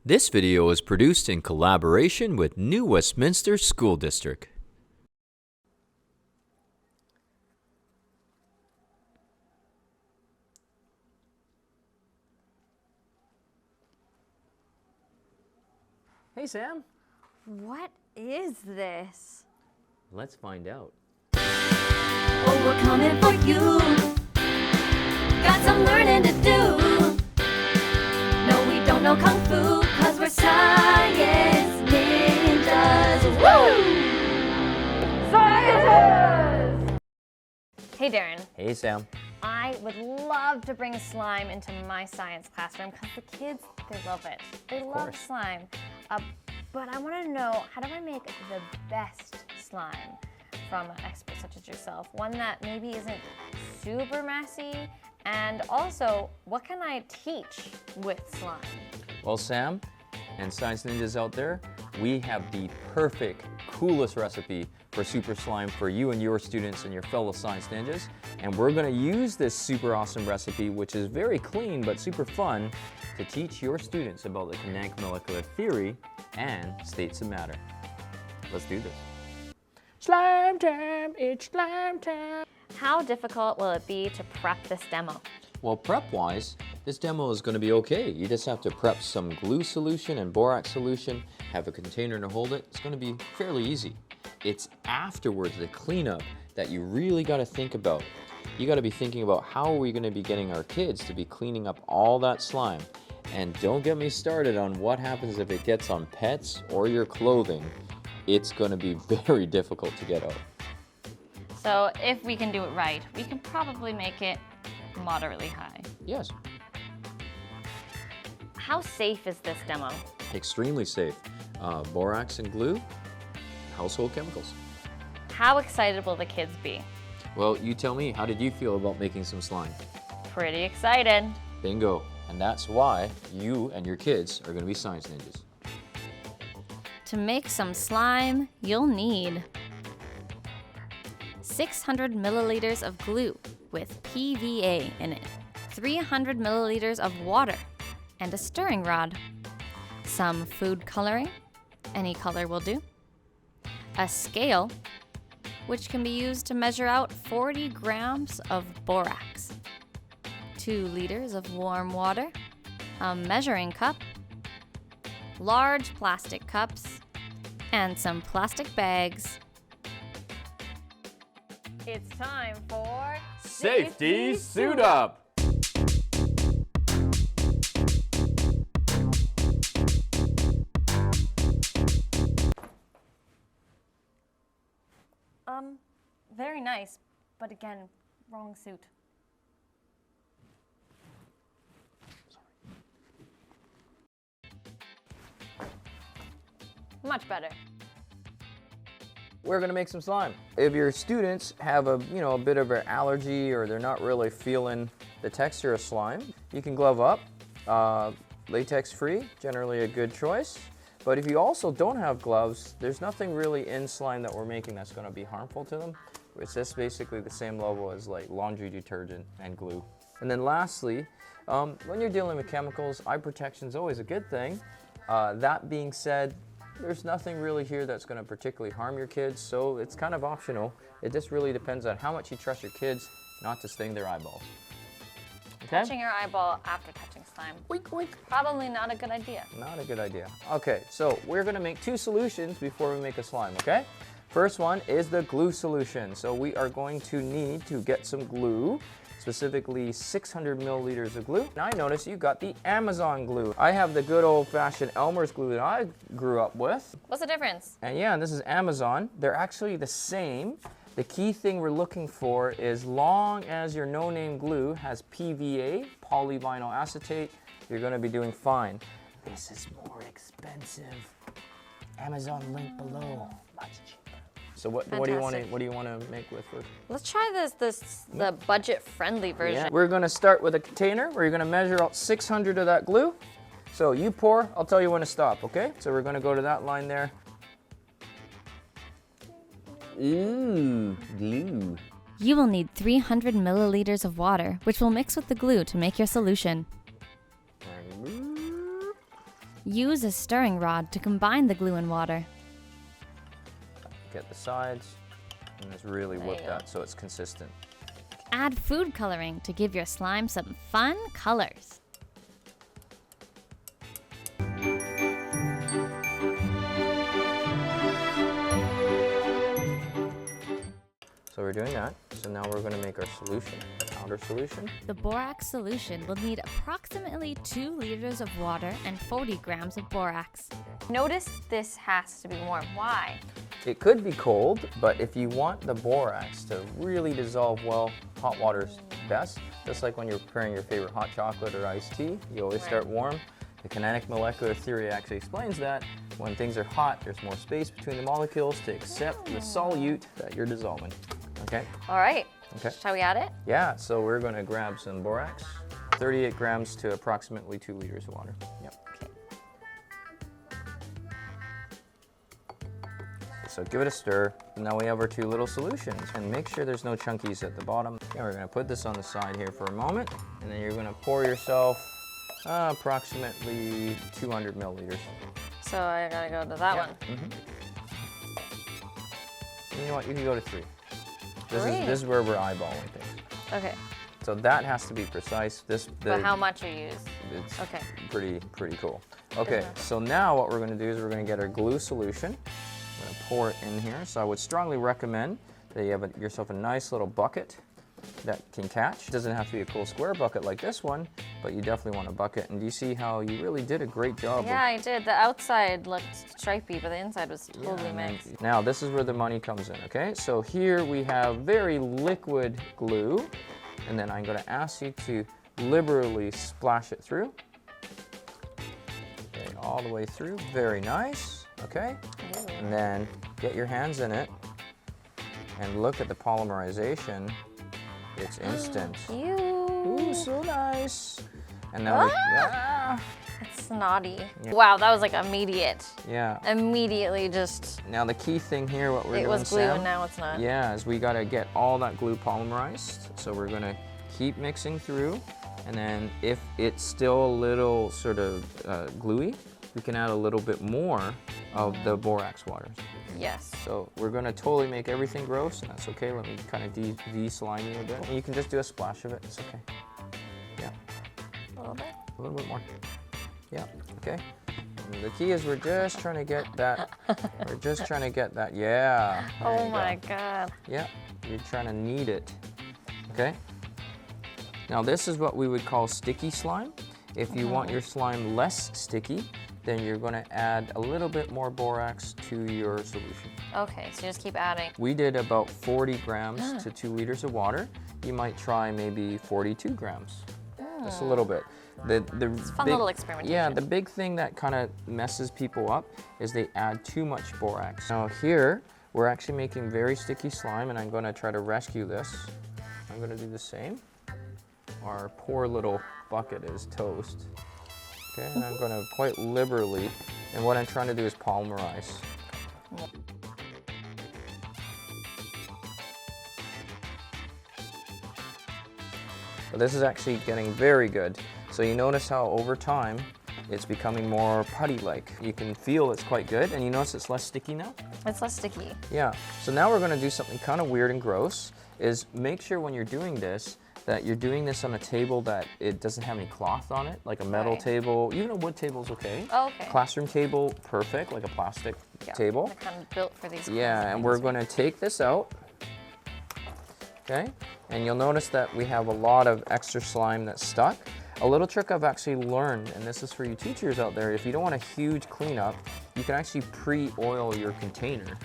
This video is produced in collaboration with New Westminster School District. Hey Sam, What is this? let's find out. Oh, we're coming for you. Got some learning to do. No, we don't know Kung Fu, cause we're science ninjas. Woo! Scientists! Hey Darren, Hey Sam. I would love to bring slime into my science classroom because the kids, they love it. They love course. slime. But I want to know, how do I make the best slime from an expert such as yourself? One that maybe isn't super messy, and also, what can I teach with slime? Well Sam, and science ninjas out there, we have the perfect, coolest recipe for super slime for you and your students and your fellow science ninjas. And we're gonna use this super awesome recipe, which is very clean but super fun, to teach your students about the kinetic molecular theory and states of matter. Let's do this. Slime time, it's slime time. How difficult will it be to prep this demo? Well, prep-wise, this demo is going to be okay. You just have to prep some glue solution and borax solution, have a container to hold it. It's going to be fairly easy. It's afterwards, the cleanup, that you really got to think about. You got to be thinking about how are we going to be getting our kids to be cleaning up all that slime. And don't get me started on what happens if it gets on pets or your clothing. It's going to be very difficult to get out. So if we can do it right, we can probably make it moderately high. Yes, How safe is this demo? extremely safe. Borax and glue, household chemicals. How excited will the kids be? Well, you tell me, how did you feel about making some slime? Pretty excited. Bingo. And that's why you and your kids are going to be science ninjas. To make some slime, you'll need 600 milliliters of glue with PVA in it, 300 milliliters of water, and a stirring rod, some food coloring, any color will do, a scale, which can be used to measure out 40 grams of borax, 2 liters of warm water, a measuring cup, large plastic cups, and some plastic bags. It's time for Safety Suit Up! Very nice, but again, wrong suit. Much better. We're going to make some slime. If your students have a bit of an allergy or they're not really feeling the texture of slime, you can glove up. Latex free, generally a good choice. But if you also don't have gloves, there's nothing really in slime that we're making that's going to be harmful to them. It's just basically the same level as like laundry detergent and glue. And then lastly, when you're dealing with chemicals, eye protection is always a good thing. That being said, there's nothing really here that's going to particularly harm your kids, so it's kind of optional. It just really depends on how much you trust your kids not to sting their eyeballs. Okay? Touching your eyeball after touching slime. Wink, wink. Probably not a good idea. Not a good idea. Okay, so we're going to make 2 solutions before we make a slime, okay? First one is the glue solution. So we are going to need to get some glue, specifically 600 milliliters of glue. Now I notice you got the Amazon glue. I have the good old-fashioned Elmer's glue that I grew up with. What's the difference? And yeah, this is Amazon. They're actually the same. The key thing we're looking for is long as your no-name glue has PVA, polyvinyl acetate, you're going to be doing fine. This is more expensive. Amazon link below. Much cheaper. So what do you want to make with first? Let's try the budget-friendly version. Yeah. We're going to start with a container where you're going to measure out 600 of that glue. So you pour, I'll tell you when to stop, okay? So we're going to go to that line there. Ooh, glue. You will need 300 milliliters of water, which will mix with the glue to make your solution. Use a stirring rod to combine the glue and water. Get the sides, and it's really There whip you go. that so it's consistent. Add food coloring to give your slime some fun colors. So we're doing that. So now we're going to make our solution, powder solution. The borax solution will need approximately 2 liters of water and 40 grams of borax. Notice this has to be warm. Why? It could be cold, but if you want the borax to really dissolve well, hot water's best. Just like when you're preparing your favorite hot chocolate or iced tea, you always start warm. The kinetic molecular theory actually explains that when things are hot, there's more space between the molecules to accept the solute that you're dissolving. Okay? All right. Okay. Shall we add it? Yeah, so we're going to grab some borax, 38 grams to approximately 2 liters of water. Yep. So give it a stir. Now we have our 2 little solutions, and make sure there's no chunkies at the bottom. Yeah, we're going to put this on the side here for a moment, and then you're going to pour yourself approximately 200 milliliters. So I gotta go to that one. You know what? You can go to 3. This Three? is where we're eyeballing things. Okay. So that has to be precise. But how much you use? It's Okay. pretty cool. Okay, so now what we're going to do is we're going to get our glue solution. I'm going to pour it in here. So I would strongly recommend that you have yourself a nice little bucket that can catch. It doesn't have to be a cool square bucket like this one, but you definitely want a bucket. And do you see how you really did a great job? Yeah, I did. The outside looked stripy, but the inside was Yeah, totally and then- mixed. Now this is where the money comes in, okay? So here we have very liquid glue, and then I'm going to ask you to liberally splash it through. Okay, all the way through, very nice, okay? And then get your hands in it and look at the polymerization. It's instant. Ooh, so nice. And now It's snotty. Yeah. Wow, that was like immediate. yeah. Immediately just, Now the key thing here, what we're it doing, was glue Sam, and now it's not. yeah, is we gotta get all that glue polymerized. So we're gonna keep mixing through, and then if it's still a little sort of gluey, we can add a little bit more of the borax water. Yes. So we're gonna totally make everything gross, and that's okay. Let me kind of de-slime you a bit. And you can just do a splash of it, it's okay. Yeah, A little bit. a little bit more. Yeah, okay. And the key is we're just trying to get that, yeah. there Oh you my go. God. Yeah, you're trying to knead it, okay? Now this is what we would call sticky slime. If you want your slime less sticky, then you're gonna add a little bit more borax to your solution. Okay, so just keep adding. We did about 40 grams to 2 liters of water. You might try maybe 42 grams, just a little bit. It's fun little experimentation. Yeah, the big thing that kind of messes people up is they add too much borax. Now here, we're actually making very sticky slime, and I'm gonna try to rescue this. I'm gonna do the same. Our poor little bucket is toast. Okay, and I'm gonna quite liberally, and what I'm trying to do is polymerize. But this is actually getting very good. So you notice how over time, it's becoming more putty-like. You can feel it's quite good, and you notice it's less sticky now? It's less sticky. Yeah, so now we're gonna do something kind of weird and gross, is make sure when you're doing this, that you're doing this on a table that it doesn't have any cloth on it, like a metal Right. table. Even a wood table is okay. Oh, okay. Classroom table, perfect, like a plastic table. They're kind of built for these. Yeah, kinds of and we're things, right? going to take this out, okay? And you'll notice that we have a lot of extra slime that's stuck. A little trick I've actually learned, and this is for you teachers out there, if you don't want a huge cleanup, you can actually pre-oil your container.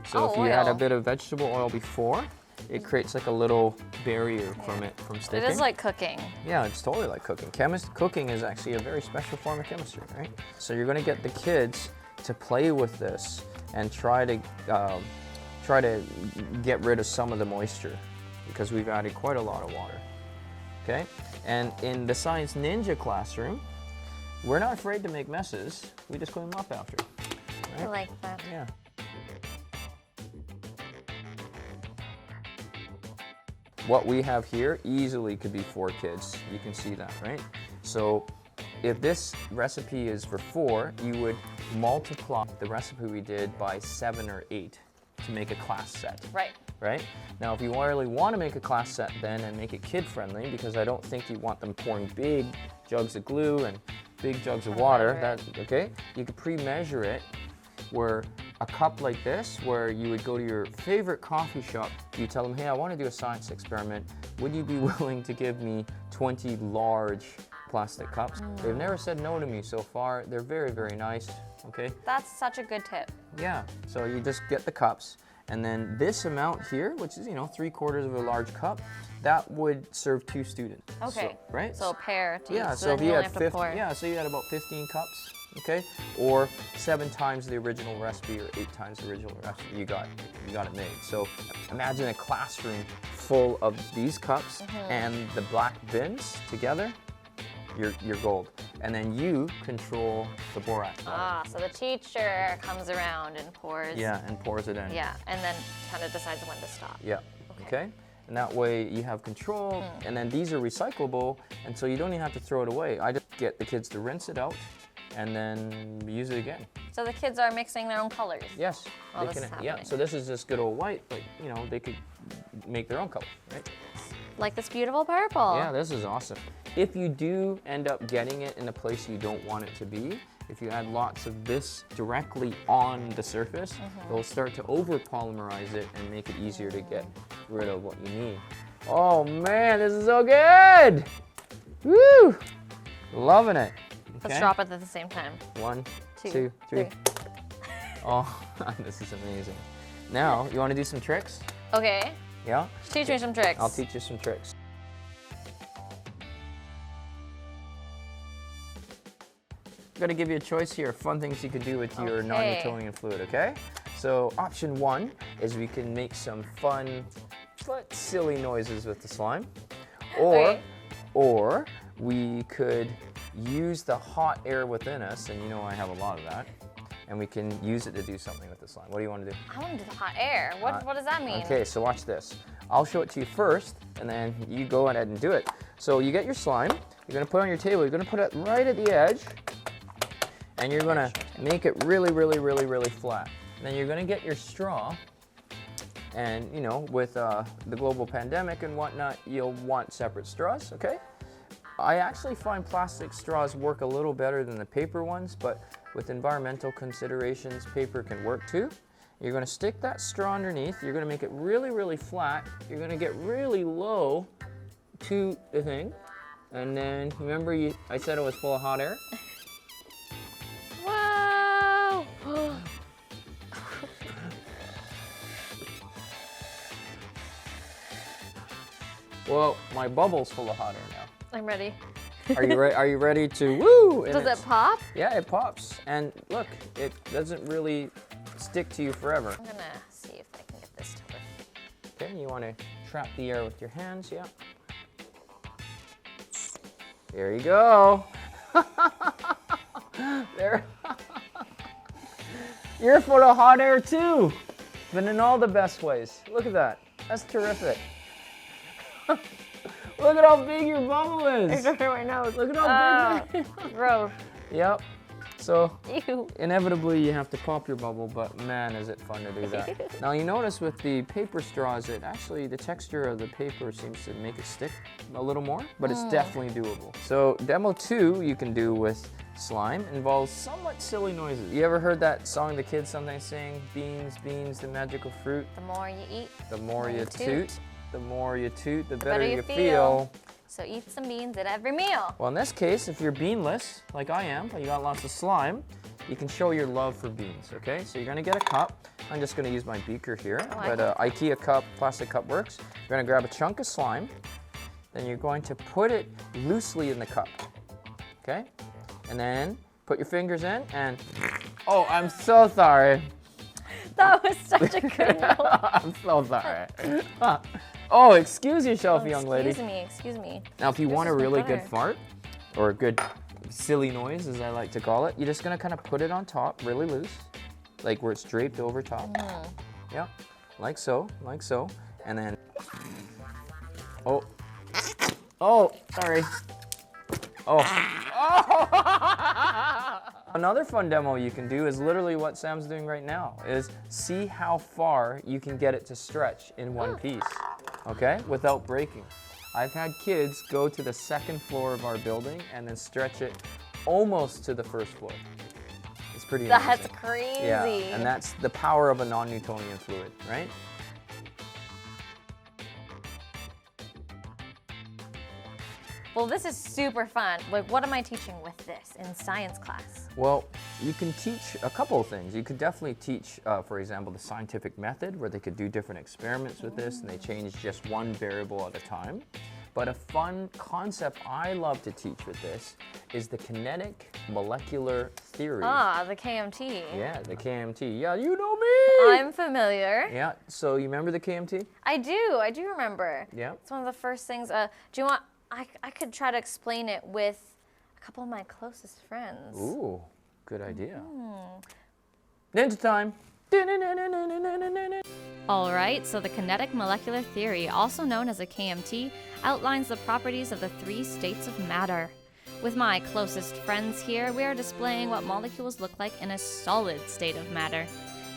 So Oh, if you add a oil. bit of vegetable oil before, it creates like a little barrier from sticking. It is like cooking. Yeah, it's totally like cooking. Cooking is actually a very special form of chemistry, right? So you're going to get the kids to play with this and try to get rid of some of the moisture, because we've added quite a lot of water. Okay, and in the Science Ninja classroom, we're not afraid to make messes. We just clean them up after. I like that. Yeah. What we have here easily could be 4 kids. You can see that, right? So if this recipe is for 4, you would multiply the recipe we did by 7 or 8 to make a class set. Right. Right? Now, if you really want to make a class set then and make it kid-friendly, because I don't think you want them pouring big jugs of glue and big jugs of water, okay? You could pre-measure it where a cup like this, where you would go to your favorite coffee shop, you tell them, hey, I want to do a science experiment. Would you be willing to give me 20 large plastic cups? They've never said no to me so far. They're very, very nice, okay? That's such a good tip. Yeah, so you just get the cups, and then this amount here, which is, 3/4 of a large cup, that would serve 2 students. Okay. So, right? So a pair to Yeah, each, so if then you only had have to pour. so you had about 15 cups, okay? Or 7 times the original recipe or 8 times the original recipe, you got it made. So imagine a classroom full of these cups and the black bins together, you're gold. And then you control the borax level. Ah, so the teacher comes around and pours. Yeah, and pours it in. Yeah, and then kind of decides when to stop. Yeah, okay? And that way you have control, and then these are recyclable, and so you don't even have to throw it away. I just get the kids to rinse it out and then use it again. So the kids are mixing their own colors. Yes. While this is Yeah, happening. so this is just good old white, but they could make their own color, right? Like this beautiful purple. Yeah, this is awesome. If you do end up getting it in a place you don't want it to be, if you add lots of this directly on the surface, it'll start to over-polymerize it and make it easier to get rid of what you need. Oh man, this is so good! Woo! Loving it. Okay. Let's drop it at the same time. 1, 2, 2, 3. 3. Oh, this is amazing. Now, you want to do some tricks? Okay. Yeah? Teach me some tricks. I'll teach you some tricks. I'm going to give you a choice here of fun things you can do with your Okay. non-newtonian fluid, okay? So option 1 is we can make some fun but silly noises with the slime. Okay. Or we could use the hot air within us, and I have a lot of that, and we can use it to do something with the slime. What do you want to do? I want to do the hot air. What does that mean? Okay, so watch this. I'll show it to you first, and then you go ahead and do it. So you get your slime, you're going to put it on your table, you're going to put it right at the edge, and you're going to make it really, really, really, really flat. And then you're going to get your straw, and with the global pandemic and whatnot, you'll want separate straws, okay? I actually find plastic straws work a little better than the paper ones, but with environmental considerations, paper can work too. You're going to stick that straw underneath. You're going to make it really, really flat. You're going to get really low to the thing. And then, remember I said it was full of hot air? Wow! Well, my bubble's full of hot air now. I'm ready. Are you ready to woo? And Does it pop? Yeah, it pops. And look, it doesn't really stick to you forever. I'm gonna see if I can get this to work. Okay, you want to trap the air with your hands, yeah. There you go. There. You're full of hot air too, but in all the best ways. Look at that. That's terrific. Look at how big your bubble is. My nose. Look at how big. Gross. Yep. So Ew. inevitably you have to pop your bubble, but man, is it fun to do that. Now you notice with the paper straws, the texture of the paper seems to make it stick a little more, but it's definitely doable. So demo 2 you can do with slime involves somewhat silly noises. You ever heard that song the kids sometimes sing? Beans, beans, the magical fruit. The more you eat, The more you toot, the more you toot, the better better you you feel. feel. So eat some beans at every meal. Well, in this case, if you're beanless, like I am, but you got lots of slime, you can show your love for beans, okay? So you're gonna get a cup. I'm just gonna use my beaker here, but IKEA cup, plastic cup works. You're gonna grab a chunk of slime, then you're going to put it loosely in the cup, okay? And then put your fingers in and, oh, I'm so sorry. That was such a good one. I'm so sorry. Oh, excuse yourself, young lady. Excuse me. Now, if you want a is no really good better. fart, or a good silly noise, as I like to call it, you're just gonna kind of put it on top, really loose, like where it's draped over top. Yeah, like so, and then, oh, sorry. Oh, Another fun demo you can do is literally what Sam's doing right now, is see how far you can get it to stretch in one piece, okay, without breaking. I've had kids go to the second floor of our building and then stretch it almost to the first floor. It's pretty amazing. That's crazy. Yeah, and that's the power of a non-Newtonian fluid, right? Well, this is super fun. Like, what am I teaching with this in science class? Well, you can teach a couple of things. You could definitely teach, for example, the scientific method, where they could do different experiments with this and they change just one variable at a time. But a fun concept I love to teach with this is the kinetic molecular theory. Ah, the KMT. Yeah, the KMT. Yeah, you know me! I'm familiar. Yeah, so you remember the KMT? I do remember. Yeah. It's one of the first things. Do you want, I could try to explain it with a couple of my closest friends. Ooh, good idea. Ninja time. All right, so the kinetic molecular theory, also known as a KMT, outlines the properties of the three states of matter. With my closest friends here, we are displaying what molecules look like in a solid state of matter.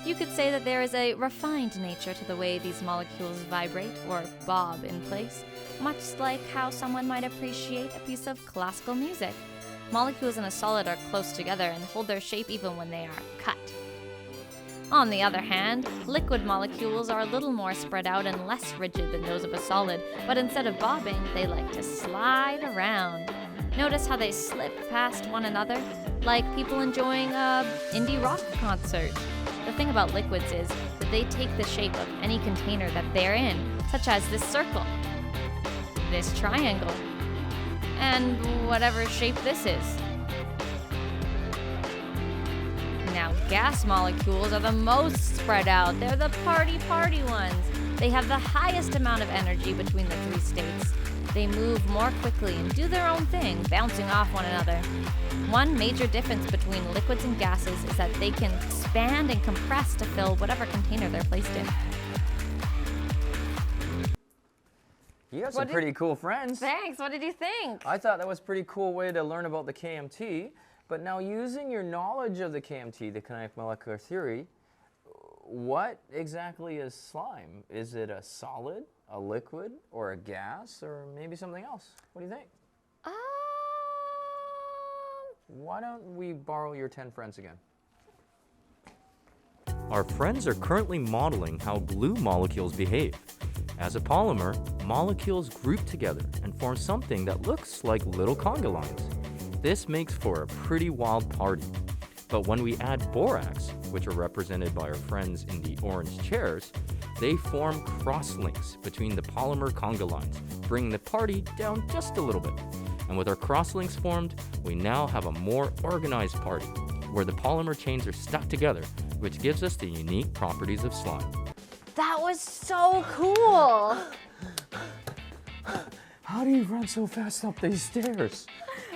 You could say that there is a refined nature to the way these molecules vibrate or bob in place, much like how someone might appreciate a piece of classical music. Molecules in a solid are close together and hold their shape even when they are cut. On the other hand, liquid molecules are a little more spread out and less rigid than those of a solid, but instead of bobbing, they like to slide around. Notice how they slip past one another, like people enjoying an indie rock concert. The thing about liquids is that they take the shape of any container that they're in, such as this circle, this triangle, and whatever shape this is. Now, gas molecules are the most spread out. They're the party ones. They have the highest amount of energy between the three states. They move more quickly and do their own thing, bouncing off one another. One major difference between liquids and gases is that they can expand and compress to fill whatever container they're placed in. You got some pretty cool friends. Thanks, what did you think? I thought that was a pretty cool way to learn about the KMT. But now, using your knowledge of the KMT, the kinetic molecular theory, what exactly is slime? Is it a solid, a liquid, or a gas, or maybe something else? What do you think? Why don't we borrow your 10 friends again? Our friends are currently modeling how glue molecules behave. As a polymer, molecules group together and form something that looks like little conga lines. This makes for a pretty wild party. But when we add borax, which are represented by our friends in the orange chairs, they form cross-links between the polymer conga lines, bringing the party down just a little bit. And with our cross-links formed, we now have a more organized party, where the polymer chains are stuck together, which gives us the unique properties of slime. That was so cool. How do you run so fast up these stairs?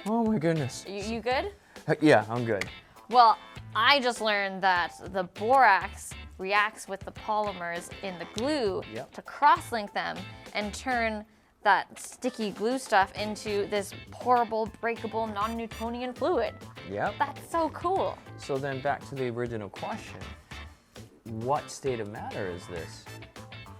Oh my goodness. You good? Yeah, I'm good. Well, I just learned that the borax reacts with the polymers in the glue to cross-link them and turn that sticky glue stuff into this pourable, breakable, non-Newtonian fluid. Yep. That's so cool. So then back to the original question. What state of matter is this?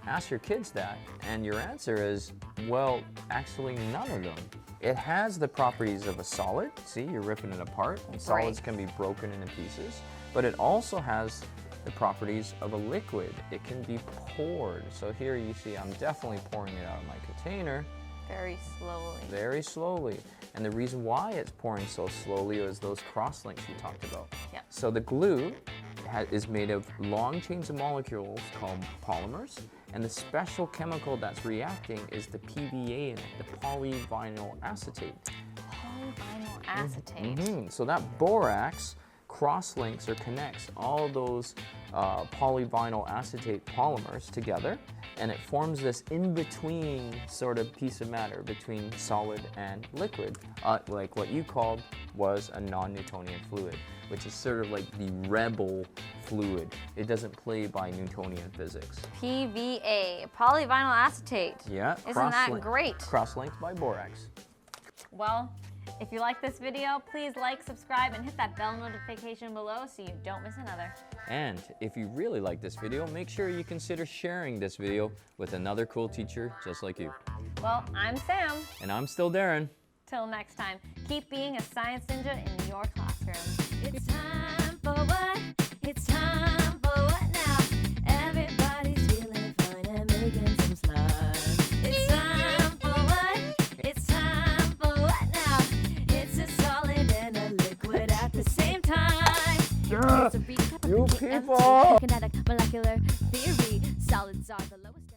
Ask your kids that, and your answer is, well, actually none of them. It has the properties of a solid. See, you're ripping it apart, and solids can be broken into pieces. But it also has the properties of a liquid. It can be poured. So here you see I'm definitely pouring it out of my container. Very slowly. Very slowly. And the reason why it's pouring so slowly is those cross-links you talked about. Yeah. So the glue is made of long chains of molecules called polymers, and the special chemical that's reacting is the PVA in it, the polyvinyl acetate. Polyvinyl acetate. So that borax cross-links or connects all those polyvinyl acetate polymers together, and it forms this in-between sort of piece of matter between solid and liquid, like what you called was a non-Newtonian fluid, which is sort of like the rebel fluid. It doesn't play by Newtonian physics. PVA, polyvinyl acetate. Yeah. Isn't that great? Cross-linked by borax. Well, If you like this video, please like, subscribe, and hit that bell notification below so you don't miss another. And if you really like this video, make sure you consider sharing this video with another cool teacher just like you. Well, I'm Sam. And I'm still Darren. Till next time, keep being a science ninja in your classroom. It's time for what? It's time for what now? Everybody's feeling fine and making some slime. It's time for what? It's time for what now? It's a solid and a liquid at the same time. Yeah, It's a recap of you the people! kinetic molecular theory. Solids are the lowest.